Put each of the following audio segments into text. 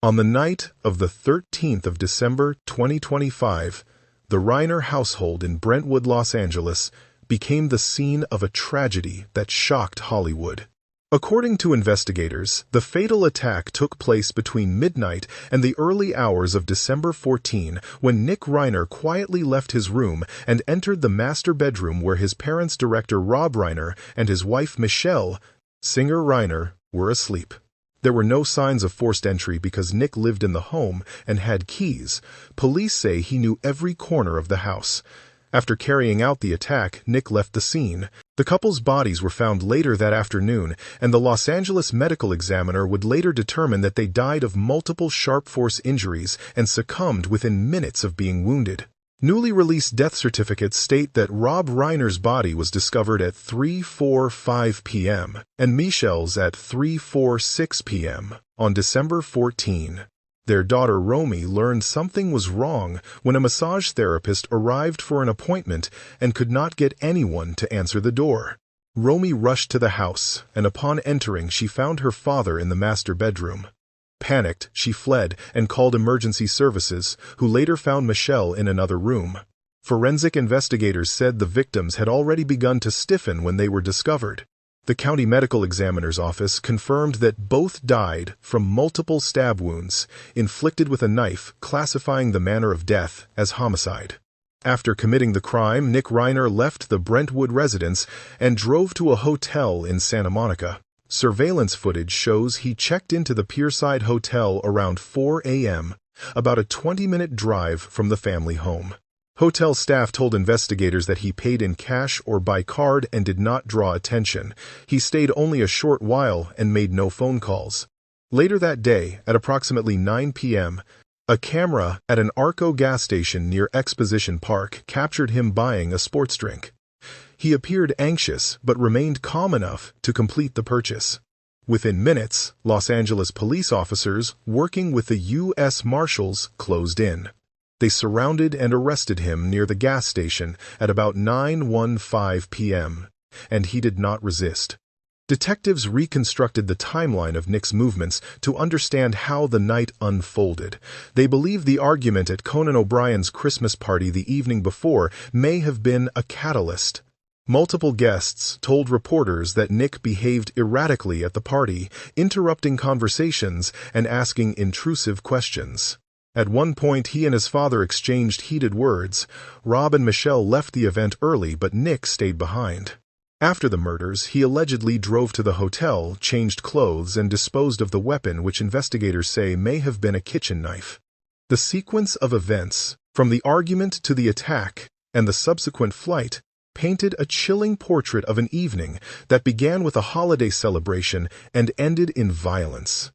On the night of the 13th of December 2025, the Reiner household in Brentwood, Los Angeles, became the scene of a tragedy that shocked Hollywood. According to investigators, the fatal attack took place between midnight and the early hours of December 14, when Nick Reiner quietly left his room and entered the master bedroom where his parents, director Rob Reiner and his wife Michelle, singer Reiner, were asleep. There were no signs of forced entry because Nick lived in the home and had keys. Police say he knew every corner of the house. After carrying out the attack, Nick left the scene. The couple's bodies were found later that afternoon, and the Los Angeles medical examiner would later determine that they died of multiple sharp force injuries and succumbed within minutes of being wounded. Newly released death certificates state that Rob Reiner's body was discovered at 3:45 p.m. and Michelle's at 3:46 p.m. on December 14. Their daughter Romy learned something was wrong when a massage therapist arrived for an appointment and could not get anyone to answer the door. Romy rushed to the house, and upon entering she found her father in the master bedroom. Panicked, she fled and called emergency services, who later found Michelle in another room. Forensic investigators said the victims had already begun to stiffen when they were discovered. The county medical examiner's office confirmed that both died from multiple stab wounds, inflicted with a knife, classifying the manner of death as homicide. After committing the crime, Nick Reiner left the Brentwood residence and drove to a hotel in Santa Monica. Surveillance footage shows he checked into the Pierside Hotel around 4 a.m., about a 20-minute drive from the family home. Hotel staff told investigators that he paid in cash or by card and did not draw attention. He stayed only a short while and made no phone calls. Later that day, at approximately 9 p.m., a camera at an Arco gas station near Exposition Park captured him buying a sports drink. He appeared anxious but remained calm enough to complete the purchase. Within minutes, Los Angeles police officers working with the U.S. Marshals closed in. They surrounded and arrested him near the gas station at about 9:15 p.m., and he did not resist. Detectives reconstructed the timeline of Nick's movements to understand how the night unfolded. They believe the argument at Conan O'Brien's Christmas party the evening before may have been a catalyst. Multiple guests told reporters that Nick behaved erratically at the party, interrupting conversations and asking intrusive questions. At one point, he and his father exchanged heated words. Rob and Michelle left the event early, but Nick stayed behind. After the murders, he allegedly drove to the hotel, changed clothes, and disposed of the weapon, which investigators say may have been a kitchen knife. The sequence of events, from the argument to the attack and the subsequent flight, painted a chilling portrait of an evening that began with a holiday celebration and ended in violence.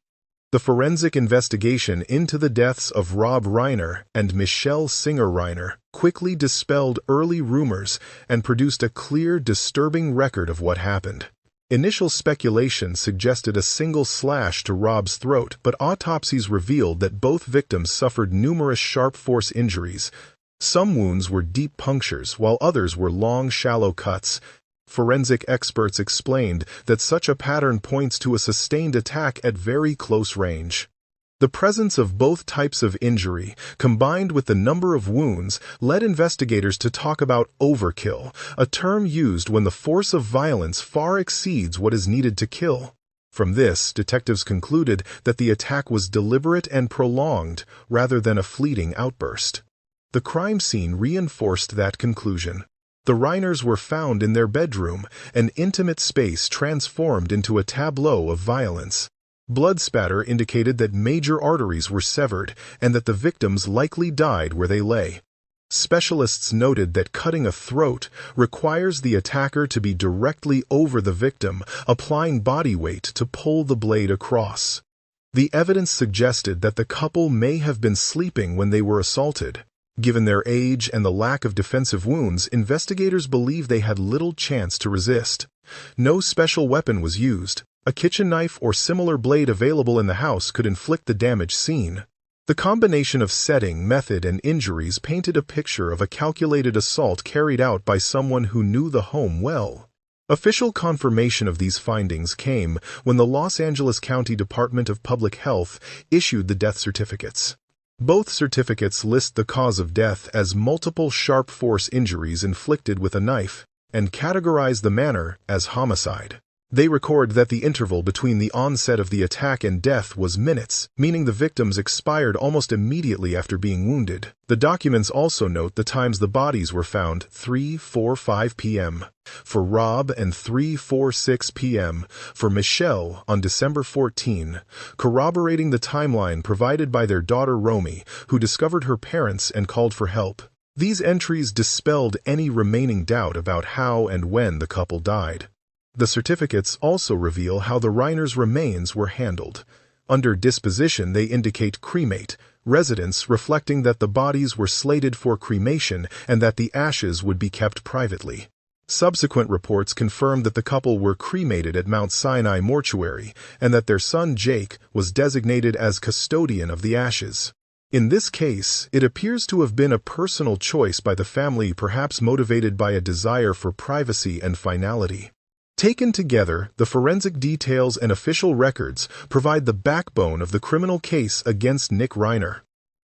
The forensic investigation into the deaths of Rob Reiner and Michelle Singer Reiner quickly dispelled early rumors and produced a clear, disturbing record of what happened. Initial speculation suggested a single slash to Rob's throat, but autopsies revealed that both victims suffered numerous sharp force injuries. Some wounds were deep punctures, while others were long, shallow cuts. Forensic experts explained that such a pattern points to a sustained attack at very close range. The presence of both types of injury, combined with the number of wounds, led investigators to talk about overkill, a term used when the force of violence far exceeds what is needed to kill. From this, detectives concluded that the attack was deliberate and prolonged rather than a fleeting outburst. The crime scene reinforced that conclusion. The Reiners were found in their bedroom, an intimate space transformed into a tableau of violence. Blood spatter indicated that major arteries were severed and that the victims likely died where they lay. Specialists noted that cutting a throat requires the attacker to be directly over the victim, applying body weight to pull the blade across. The evidence suggested that the couple may have been sleeping when they were assaulted. Given their age and the lack of defensive wounds, investigators believe they had little chance to resist. No special weapon was used. A kitchen knife or similar blade available in the house could inflict the damage seen. The combination of setting, method, and injuries painted a picture of a calculated assault carried out by someone who knew the home well. Official confirmation of these findings came when the Los Angeles County Department of Public Health issued the death certificates. Both certificates list the cause of death as multiple sharp force injuries inflicted with a knife and categorize the manner as homicide. They record that the interval between the onset of the attack and death was minutes, meaning the victims expired almost immediately after being wounded. The documents also note the times the bodies were found: 3:45 p.m. for Rob and 3:46 p.m. for Michelle on December 14, corroborating the timeline provided by their daughter Romy, who discovered her parents and called for help. These entries dispelled any remaining doubt about how and when the couple died. The certificates also reveal how the Reiners' remains were handled. Under disposition, they indicate cremate, residence reflecting that the bodies were slated for cremation and that the ashes would be kept privately. Subsequent reports confirmed that the couple were cremated at Mount Sinai Mortuary and that their son Jake was designated as custodian of the ashes. In this case, it appears to have been a personal choice by the family, perhaps motivated by a desire for privacy and finality. Taken together, the forensic details and official records provide the backbone of the criminal case against Nick Reiner.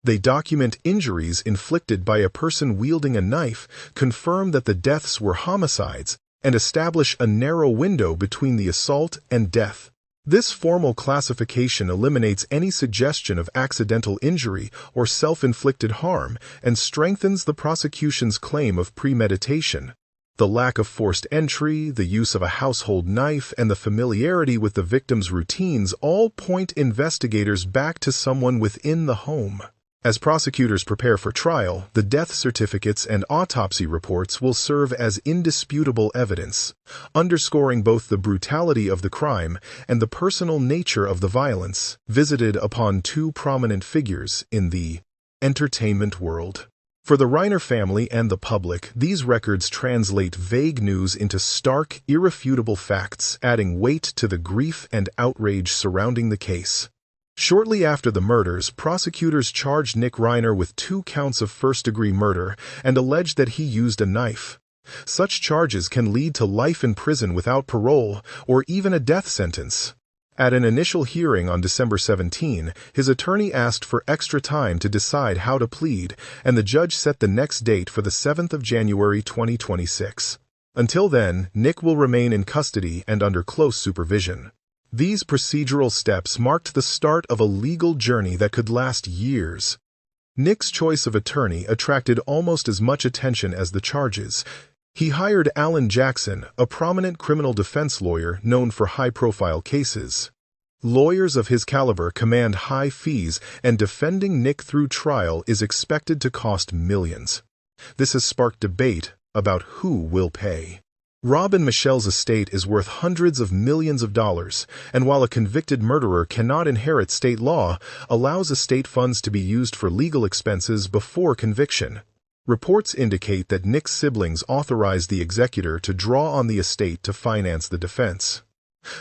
They document injuries inflicted by a person wielding a knife, confirm that the deaths were homicides, and establish a narrow window between the assault and death. This formal classification eliminates any suggestion of accidental injury or self-inflicted harm and strengthens the prosecution's claim of premeditation. The lack of forced entry, the use of a household knife, and the familiarity with the victim's routines all point investigators back to someone within the home. As prosecutors prepare for trial, the death certificates and autopsy reports will serve as indisputable evidence, underscoring both the brutality of the crime and the personal nature of the violence visited upon two prominent figures in the entertainment world. For the Reiner family and the public, these records translate vague news into stark, irrefutable facts, adding weight to the grief and outrage surrounding the case. Shortly after the murders, prosecutors charged Nick Reiner with 2 counts of first-degree murder and alleged that he used a knife. Such charges can lead to life in prison without parole or even a death sentence. At an initial hearing on December 17, his attorney asked for extra time to decide how to plead, and the judge set the next date for the 7th of January 2026. Until then, Nick will remain in custody and under close supervision. These procedural steps marked the start of a legal journey that could last years. Nick's choice of attorney attracted almost as much attention as the charges. He hired Alan Jackson, a prominent criminal defense lawyer known for high-profile cases. Lawyers of his caliber command high fees, and defending Nick through trial is expected to cost millions. This has sparked debate about who will pay. Rob and Michelle's estate is worth hundreds of millions of dollars, and while a convicted murderer cannot inherit, state law allows estate funds to be used for legal expenses before conviction. Reports indicate that Nick's siblings authorized the executor to draw on the estate to finance the defense.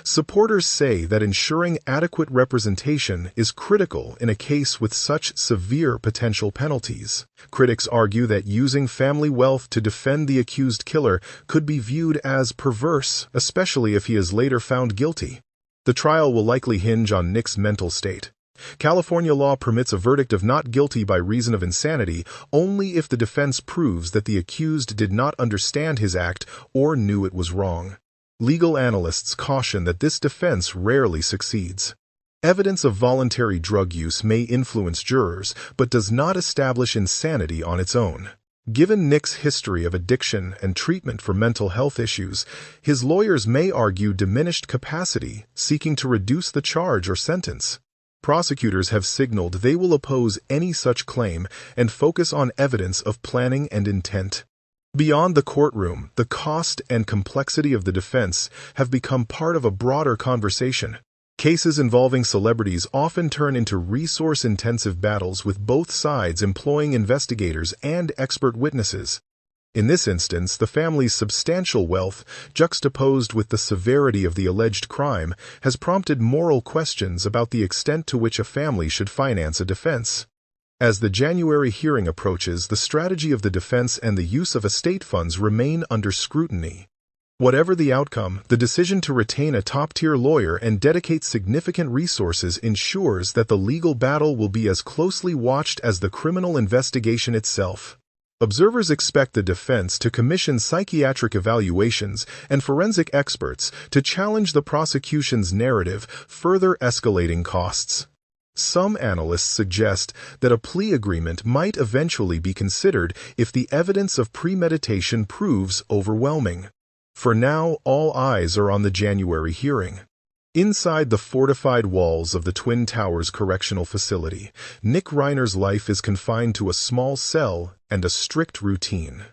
Supporters say that ensuring adequate representation is critical in a case with such severe potential penalties. Critics argue that using family wealth to defend the accused killer could be viewed as perverse, especially if he is later found guilty. The trial will likely hinge on Nick's mental state. California law permits a verdict of not guilty by reason of insanity only if the defense proves that the accused did not understand his act or knew it was wrong. Legal analysts caution that this defense rarely succeeds. Evidence of voluntary drug use may influence jurors, but does not establish insanity on its own. Given Nick's history of addiction and treatment for mental health issues, his lawyers may argue diminished capacity, seeking to reduce the charge or sentence. Prosecutors have signaled they will oppose any such claim and focus on evidence of planning and intent. Beyond the courtroom, the cost and complexity of the defense have become part of a broader conversation. Cases involving celebrities often turn into resource-intensive battles, with both sides employing investigators and expert witnesses. In this instance, the family's substantial wealth, juxtaposed with the severity of the alleged crime, has prompted moral questions about the extent to which a family should finance a defense. As the January hearing approaches, the strategy of the defense and the use of estate funds remain under scrutiny. Whatever the outcome, the decision to retain a top-tier lawyer and dedicate significant resources ensures that the legal battle will be as closely watched as the criminal investigation itself. Observers expect the defense to commission psychiatric evaluations and forensic experts to challenge the prosecution's narrative, further escalating costs. Some analysts suggest that a plea agreement might eventually be considered if the evidence of premeditation proves overwhelming. For now, all eyes are on the January hearing. Inside the fortified walls of the Twin Towers Correctional Facility, Nick Reiner's life is confined to a small cell and a strict routine.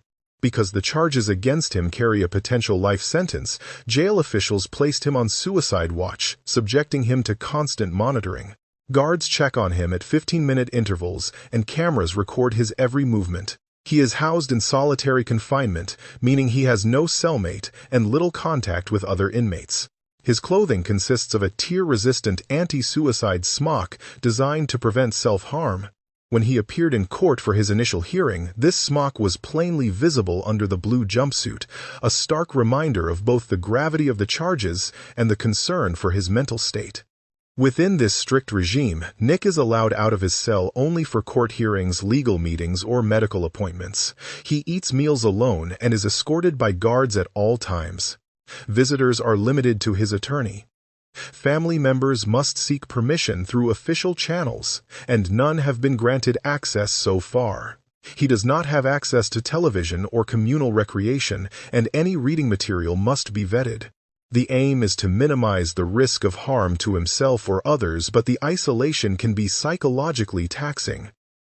Because the charges against him carry a potential life sentence, jail officials placed him on suicide watch, subjecting him to constant monitoring. Guards check on him at 15-minute intervals, and cameras record his every movement. He is housed in solitary confinement, meaning he has no cellmate and little contact with other inmates. His clothing consists of a tear-resistant anti-suicide smock designed to prevent self-harm. When he appeared in court for his initial hearing, this smock was plainly visible under the blue jumpsuit, a stark reminder of both the gravity of the charges and the concern for his mental state. Within this strict regime, Nick is allowed out of his cell only for court hearings, legal meetings, or medical appointments. He eats meals alone and is escorted by guards at all times. Visitors are limited to his attorney. Family members must seek permission through official channels, and none have been granted access so far. He does not have access to television or communal recreation, and any reading material must be vetted. The aim is to minimize the risk of harm to himself or others, but the isolation can be psychologically taxing.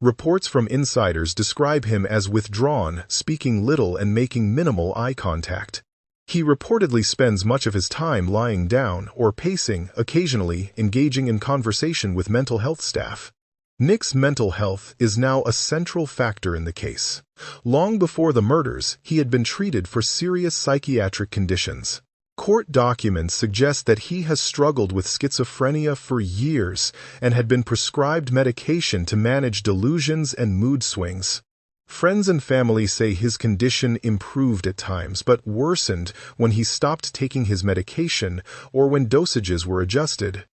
Reports from insiders describe him as withdrawn, speaking little and making minimal eye contact. He reportedly spends much of his time lying down or pacing, occasionally engaging in conversation with mental health staff. Nick's mental health is now a central factor in the case. Long before the murders, he had been treated for serious psychiatric conditions. Court documents suggest that he has struggled with schizophrenia for years and had been prescribed medication to manage delusions and mood swings. Friends and family say his condition improved at times but worsened when he stopped taking his medication or when dosages were adjusted.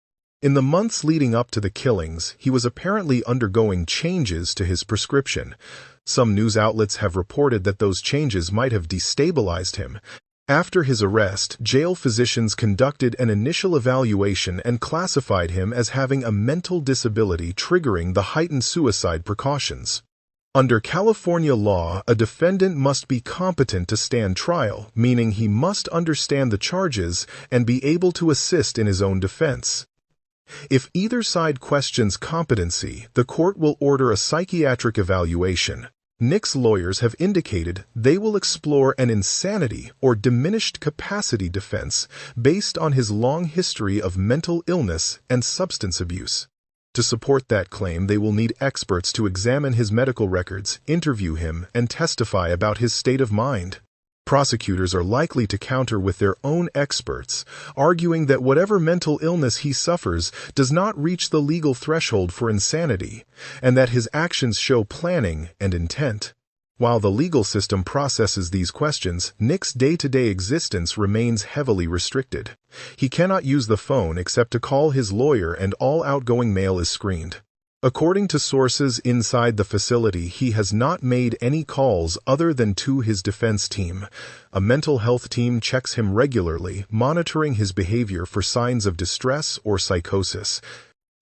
In the months leading up to the killings, he was apparently undergoing changes to his prescription. Some news outlets have reported that those changes might have destabilized him. After his arrest, jail physicians conducted an initial evaluation and classified him as having a mental disability triggering the heightened suicide precautions. Under California law, a defendant must be competent to stand trial, meaning he must understand the charges and be able to assist in his own defense. If either side questions competency, the court will order a psychiatric evaluation. Nick's lawyers have indicated they will explore an insanity or diminished capacity defense based on his long history of mental illness and substance abuse. To support that claim, they will need experts to examine his medical records, interview him, and testify about his state of mind. Prosecutors are likely to counter with their own experts, arguing that whatever mental illness he suffers does not reach the legal threshold for insanity, and that his actions show planning and intent. While the legal system processes these questions, Nick's day-to-day existence remains heavily restricted. He cannot use the phone except to call his lawyer, and all outgoing mail is screened. According to sources inside the facility, he has not made any calls other than to his defense team. A mental health team checks him regularly, monitoring his behavior for signs of distress or psychosis.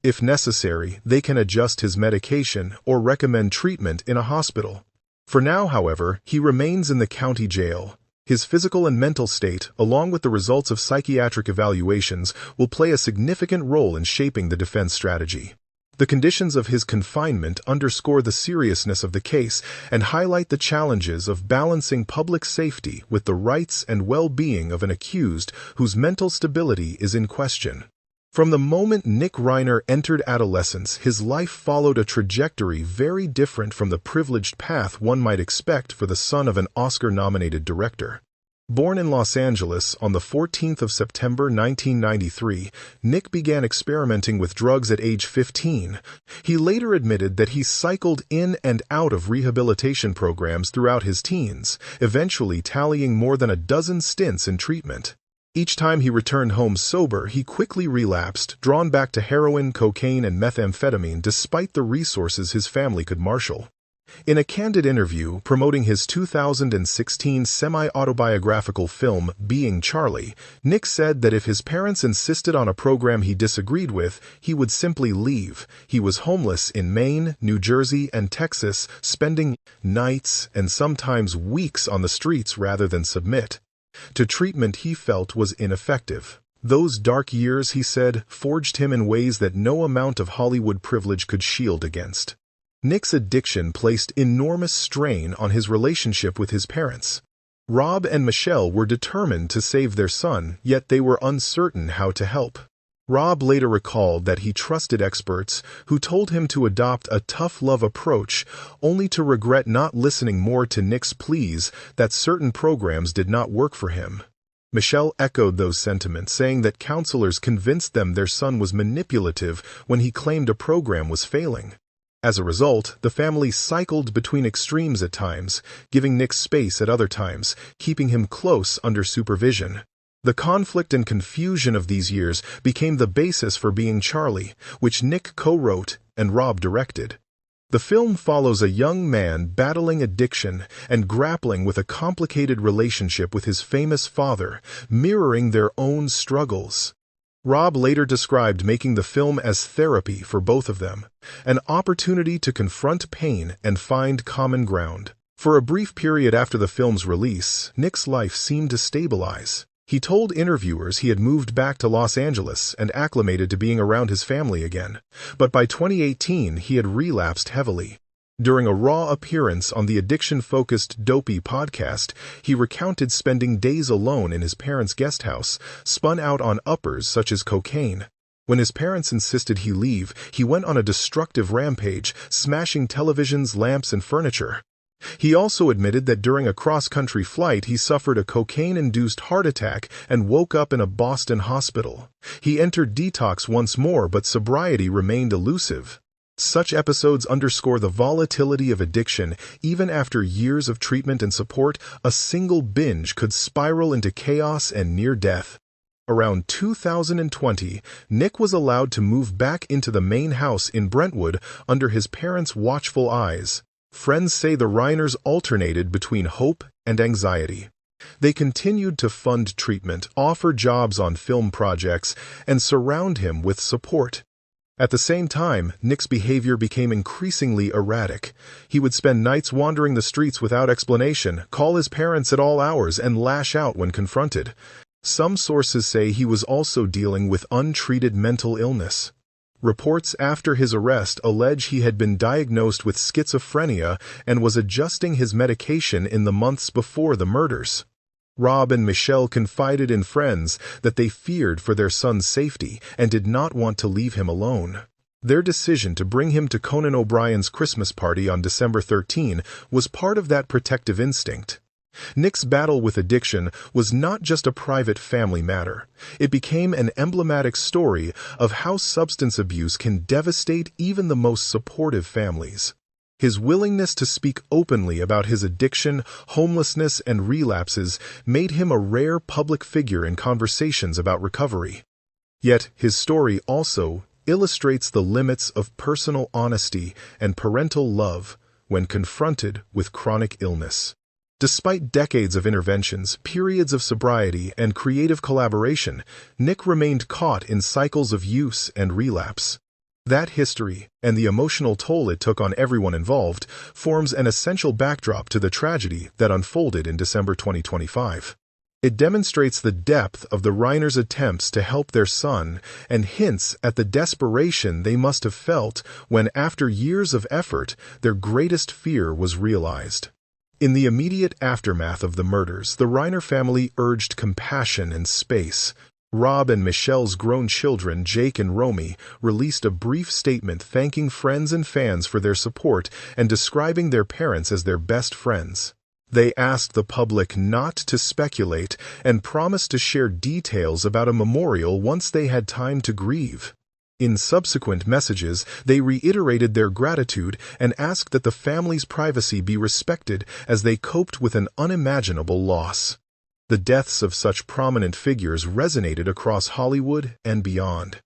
If necessary, they can adjust his medication or recommend treatment in a hospital. For now, however, he remains in the county jail. His physical and mental state, along with the results of psychiatric evaluations, will play a significant role in shaping the defense strategy. The conditions of his confinement underscore the seriousness of the case and highlight the challenges of balancing public safety with the rights and well-being of an accused whose mental stability is in question. From the moment Nick Reiner entered adolescence, his life followed a trajectory very different from the privileged path one might expect for the son of an Oscar-nominated director. Born in Los Angeles on the 14th of September 1993, Nick began experimenting with drugs at age 15. He later admitted that he cycled in and out of rehabilitation programs throughout his teens, eventually tallying more than a dozen stints in treatment. Each time he returned home sober, he quickly relapsed, drawn back to heroin, cocaine, and methamphetamine despite the resources his family could marshal. In a candid interview promoting his 2016 semi-autobiographical film Being Charlie, Nick said that if his parents insisted on a program he disagreed with, he would simply leave. He was homeless in Maine, New Jersey, and Texas, spending nights and sometimes weeks on the streets rather than submit to treatment he felt was ineffective. Those dark years, he said, forged him in ways that no amount of Hollywood privilege could shield against. Nick's addiction placed enormous strain on his relationship with his parents. Rob and Michelle were determined to save their son, yet they were uncertain how to help. Rob later recalled that he trusted experts who told him to adopt a tough love approach, only to regret not listening more to Nick's pleas that certain programs did not work for him. Michelle echoed those sentiments, saying that counselors convinced them their son was manipulative when he claimed a program was failing. As a result, the family cycled between extremes at times, giving Nick space at other times, keeping him close under supervision. The conflict and confusion of these years became the basis for Being Charlie, which Nick co-wrote and Rob directed. The film follows a young man battling addiction and grappling with a complicated relationship with his famous father, mirroring their own struggles. Rob later described making the film as therapy for both of them, an opportunity to confront pain and find common ground. For a brief period after the film's release, Nick's life seemed to stabilize. He told interviewers he had moved back to Los Angeles and acclimated to being around his family again, but by 2018 he had relapsed heavily. During a raw appearance on the addiction-focused Dopey podcast, he recounted spending days alone in his parents' guest house, spun out on uppers such as cocaine. When his parents insisted he leave, he went on a destructive rampage, smashing televisions, lamps, and furniture. He also admitted that during a cross-country flight he suffered a cocaine-induced heart attack and woke up in a Boston hospital. He entered detox once more, but sobriety remained elusive. Such episodes underscore the volatility of addiction. Even after years of treatment and support, a single binge could spiral into chaos and near death. Around 2020, Nick was allowed to move back into the main house in Brentwood under his parents' watchful eyes. Friends say the Reiners alternated between hope and anxiety. They continued to fund treatment, offer jobs on film projects, and surround him with support. At the same time, Nick's behavior became increasingly erratic. He would spend nights wandering the streets without explanation, call his parents at all hours, and lash out when confronted. Some sources say he was also dealing with untreated mental illness. Reports after his arrest allege he had been diagnosed with schizophrenia and was adjusting his medication in the months before the murders. Rob and Michelle confided in friends that they feared for their son's safety and did not want to leave him alone. Their decision to bring him to Conan O'Brien's Christmas party on December 13 was part of that protective instinct. Nick's battle with addiction was not just a private family matter. It became an emblematic story of how substance abuse can devastate even the most supportive families. His willingness to speak openly about his addiction, homelessness, and relapses made him a rare public figure in conversations about recovery. Yet his story also illustrates the limits of personal honesty and parental love when confronted with chronic illness. Despite decades of interventions, periods of sobriety, and creative collaboration, Nick remained caught in cycles of use and relapse. That history, and the emotional toll it took on everyone involved, forms an essential backdrop to the tragedy that unfolded in December 2025. It demonstrates the depth of the Reiners' attempts to help their son and hints at the desperation they must have felt when, after years of effort, their greatest fear was realized. In the immediate aftermath of the murders, the Reiner family urged compassion and space. Rob and Michelle's grown children, Jake and Romy, released a brief statement thanking friends and fans for their support and describing their parents as their best friends. They asked the public not to speculate and promised to share details about a memorial once they had time to grieve. In subsequent messages, they reiterated their gratitude and asked that the family's privacy be respected as they coped with an unimaginable loss. The deaths of such prominent figures resonated across Hollywood and beyond.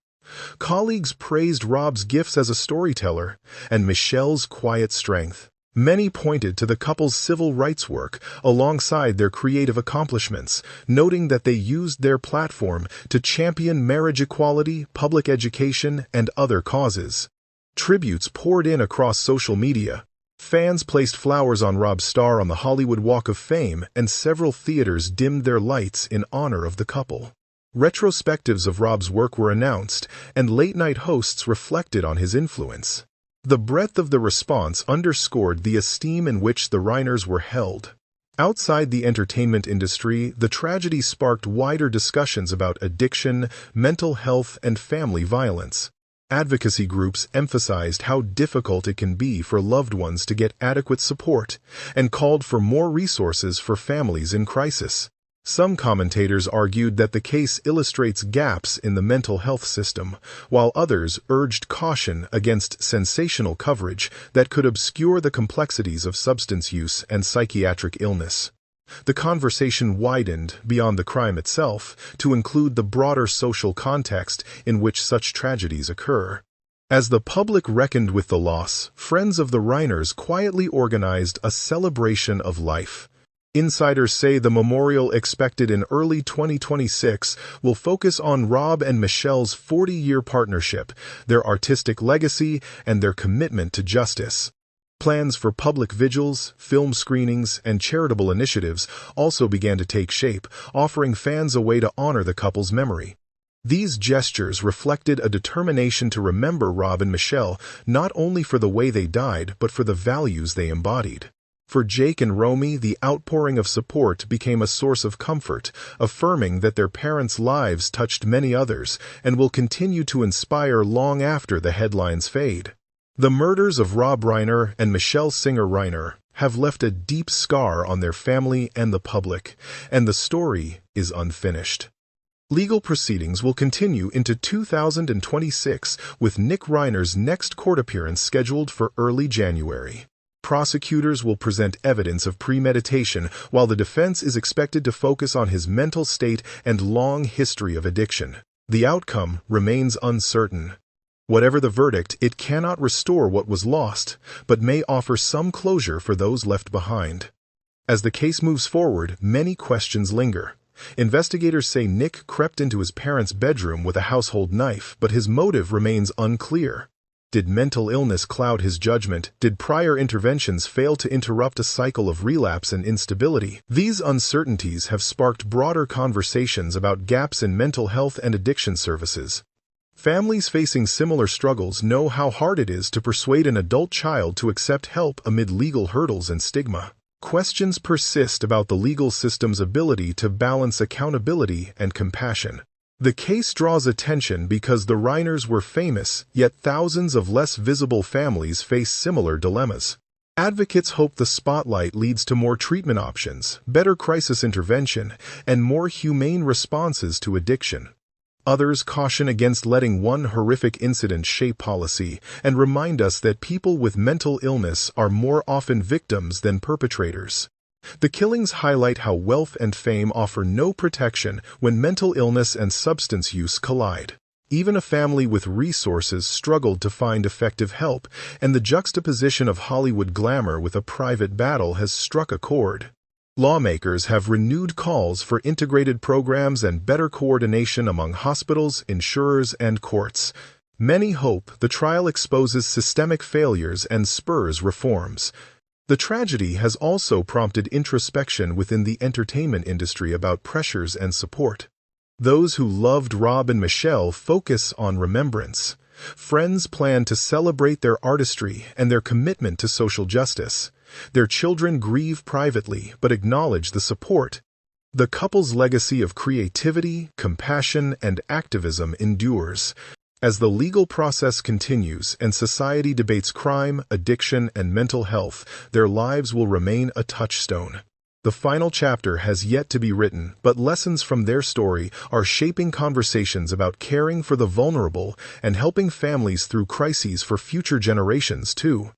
Colleagues praised Rob's gifts as a storyteller and Michelle's quiet strength. Many pointed to the couple's civil rights work alongside their creative accomplishments, noting that they used their platform to champion marriage equality, public education, and other causes. Tributes poured in across social media. Fans placed flowers on Rob's star on the Hollywood Walk of Fame, and several theaters dimmed their lights in honor of the couple. Retrospectives of Rob's work were announced, and late-night hosts reflected on his influence. The breadth of the response underscored the esteem in which the Reiners were held. Outside the entertainment industry, the tragedy sparked wider discussions about addiction, mental health, and family violence. Advocacy groups emphasized how difficult it can be for loved ones to get adequate support and called for more resources for families in crisis. Some commentators argued that the case illustrates gaps in the mental health system, while others urged caution against sensational coverage that could obscure the complexities of substance use and psychiatric illness. The conversation widened beyond the crime itself to include the broader social context in which such tragedies occur. As the public reckoned with the loss, friends of the Reiners quietly organized a celebration of life. Insiders say the memorial, expected in early 2026, will focus on Rob and Michelle's 40-year partnership, their artistic legacy, and their commitment to justice. Plans for public vigils, film screenings, and charitable initiatives also began to take shape, offering fans a way to honor the couple's memory. These gestures reflected a determination to remember Rob and Michelle not only for the way they died, but for the values they embodied. For Jake and Romy, the outpouring of support became a source of comfort, affirming that their parents' lives touched many others and will continue to inspire long after the headlines fade. The murders of Rob Reiner and Michelle Singer Reiner have left a deep scar on their family and the public, and the story is unfinished. Legal proceedings will continue into 2026, with Nick Reiner's next court appearance scheduled for early January. Prosecutors will present evidence of premeditation, while the defense is expected to focus on his mental state and long history of addiction. The outcome remains uncertain. Whatever the verdict, it cannot restore what was lost, but may offer some closure for those left behind. As the case moves forward, many questions linger. Investigators say Nick crept into his parents' bedroom with a household knife, but his motive remains unclear. Did mental illness cloud his judgment? Did prior interventions fail to interrupt a cycle of relapse and instability? These uncertainties have sparked broader conversations about gaps in mental health and addiction services. Families facing similar struggles know how hard it is to persuade an adult child to accept help amid legal hurdles and stigma. Questions persist about the legal system's ability to balance accountability and compassion. The case draws attention because the Reiners were famous, yet thousands of less visible families face similar dilemmas. Advocates hope the spotlight leads to more treatment options, better crisis intervention, and more humane responses to addiction. Others caution against letting one horrific incident shape policy and remind us that people with mental illness are more often victims than perpetrators. The killings highlight how wealth and fame offer no protection when mental illness and substance use collide. Even a family with resources struggled to find effective help, and the juxtaposition of Hollywood glamour with a private battle has struck a chord. Lawmakers have renewed calls for integrated programs and better coordination among hospitals, insurers, and courts. Many hope the trial exposes systemic failures and spurs reforms. The tragedy has also prompted introspection within the entertainment industry about pressures and support. Those who loved Rob and Michelle focus on remembrance. Friends plan to celebrate their artistry and their commitment to social justice. Their children grieve privately but acknowledge the support. The couple's legacy of creativity, compassion, and activism endures. As the legal process continues and society debates crime, addiction, and mental health, their lives will remain a touchstone. The final chapter has yet to be written, but lessons from their story are shaping conversations about caring for the vulnerable and helping families through crises for future generations, too.